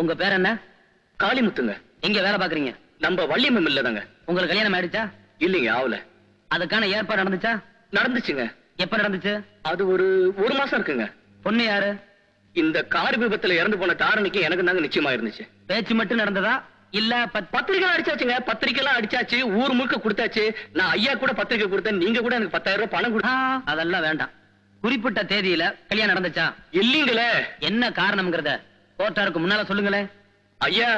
உங்க பேர் என்ன? காளிமுத்துங்க. எங்க வேலை பாக்குறீங்க? நம்ம வள்ளியம்மன் இல்லதாங்க. உங்களுக்கு கல்யாணம் ஆயிடுச்சா? இல்லைங்க, ஆவல. அதுக்கான ஏற்பாடு நடந்துச்சா? நடந்துச்சுங்க. எப்ப நடந்துச்சு? அது ஒரு மாசம் இருக்குங்க. பொண்ணு யாரு? இந்த கார் விபத்துல இறந்து போன தாரணிக்கு எனக்கு தாங்க நிச்சயமா இருந்துச்சு. பேச்சு மட்டும் நடந்ததா இல்ல பத்திரிக்கை அடிச்சாச்சுங்க. பத்திரிக்கை எல்லாம் அடிச்சாச்சு, ஊர் முழுக்க கொடுத்தாச்சு. நான் ஐயா கூட பத்திரிக்கை கொடுத்தேன், நீங்க கூட எனக்கு 10,000 ரூபாய் பணம் கொடுத்தா. அதெல்லாம் வேண்டாம். குறிப்பிட்ட தேதியில கல்யாணம் நடந்துச்சா? இல்லீங்களே. என்ன காரணம்ங்கறத கோர்ட்டாருக்கு முன்னால சொல்லுங்களேன். ஐயா,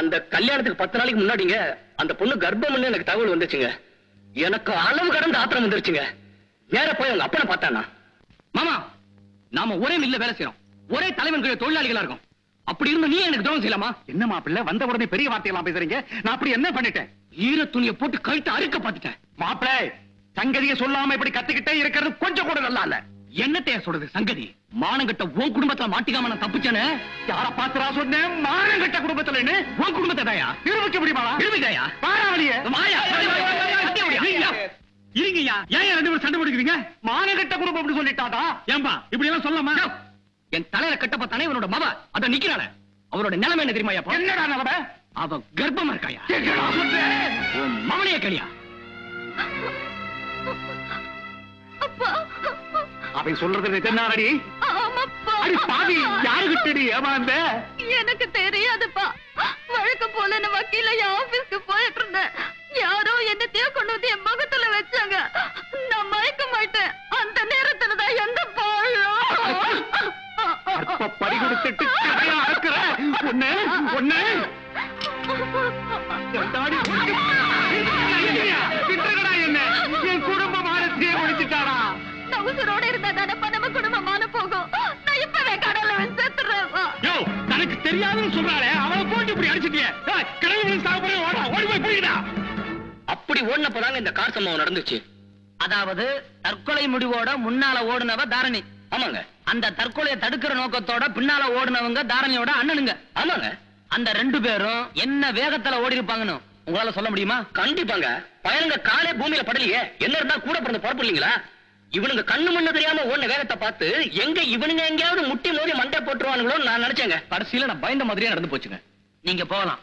அந்த கல்யாணத்துக்கு 10 நாளைக்கு முன்னாடிங்க அந்த பொண்ணு கர்ப்பம்னு எனக்கு தகவல் வந்துச்சுங்க. எனக்கு அளவு கடந்த ஆத்திரம் வந்துருச்சுங்க. நேர போய் அவங்க அப்பனை பார்த்தானா. மாமா, நாம ஒரே மில்ல வேலை செய்யறோம், ஒரே தலைவன் கீழ தொழிலாளிகளா இருக்கும். அப்படி இருந்து நீ எனக்கு துரோகம் செய்யலாமா? என்ன மாப்பிள்ள, வந்த உடனே பெரிய வார்த்தையெல்லாம் பேசுறீங்க. நான் அப்படி என்ன பண்ணிட்டேன்? ஈர துணியை போட்டு கழுத்து அறுக்க பார்த்துட்டேன். மாப்பிள்ள, சங்கதியை சொல்லாம இப்படி கத்திக்கிட்டே இருக்கிறது கொஞ்சம் கூட நல்லா இல்ல. என்னத்தைய சொல்றது சங்கதி? மானங்கட்ட உன் குடும்பத்துல மாட்டிக்காம நான் தப்பிச்சேன்னு யார பாத்துறா சொன்னேன்? மானங்கட்ட குடும்பத்துல உன் குடும்பத்தை தாயா நிரூபிக்க முடியுமா? நிரூபிதாயா? பாராவளிய இருங்கய்யா. ஏன் 2 பேரும் சண்டை போடுக்கிறீங்க? மானங்கட்ட குடும்பம் அப்படி சொல்லிட்டாடா. ஏம்பா இப்படி எல்லாம் சொல்லாமா? என் தலையில கட்டப்பத்தானே இவனோட மவ அத நிக்கிறானே, அவரோட நிலைமை என்ன தெரியுமா? என்னடா நிலைமை? அவ கர்ப்பமா இருக்காயா? உன் மவனைய கலியா? அவன் சொல்றது என்னடி? அடி பாவி, யாருகிட்டடி ஏமாந்த? எனக்கு தெரியாதுப்பா. வழக்கம் போல நான் வக்கீல ஆபீஸ்க்கு போயிட்டு இருந்தேன். யாரோ என்னத்தையோ கொண்டு வந்து என் முகத்துல வச்சாங்க. நான் மயக்க மாட்டேன். அந்த நேரத்துல தான் எந்த பாழும் படி கொடுத்துட்டு கதையா இருக்கிற ஒண்ணு ஒண்ணு என்ன என் குடும்ப மானத்தையே முடிச்சுட்டாடா. நான் உசுரோட இருந்தா தானப்பா நம்ம குடும்பம் மான போகும். நான் இப்பவே கடல்ல செத்துறேன். தனக்கு தெரியாதுன்னு சொல்றாளே, அவளை போட்டு இப்படி அடிச்சுட்டியே. கடவுள் சாப்பிட ஓடா, ஓடி போய் பிடிக்கடா. அப்படி ஓடினப்பதாங்க இந்த கார் சம்பவம் நடந்துச்சு. அதாவது தற்கொலை முடிவோட முன்னால ஓடுனவ தாரணி. ஆமாங்க. அந்த தற்கொலையை தடுக்கிற நோக்கத்தோட பின்னால ஓடுனவங்க தாரணியோட அண்ணனுங்க. ஆமாங்க. அந்த 2 பேரும் என்ன வேகத்துல ஓடி இருப்பாங்கன்னு உங்களால சொல்ல முடியுமா? கண்டிப்பாங்க. பயனுங்க காலே பூமியில படலையே. என்ன இருந்தா கூட பிறந்த பொறுப்பு இல்லீங்களா? இவனுங்க கண்ணு மண்ணு தெரியாம ஓடின வேகத்தை பார்த்து எங்க இவனுங்க எங்கேயாவது முட்டி மோதி மண்டை போட்டுருவானுங்களோ நான் நினைச்சேங்க. கடைசியில நான் பயந்த மாதிரியே நடந்து போச்சுங்க. நீங்க போகலாம்.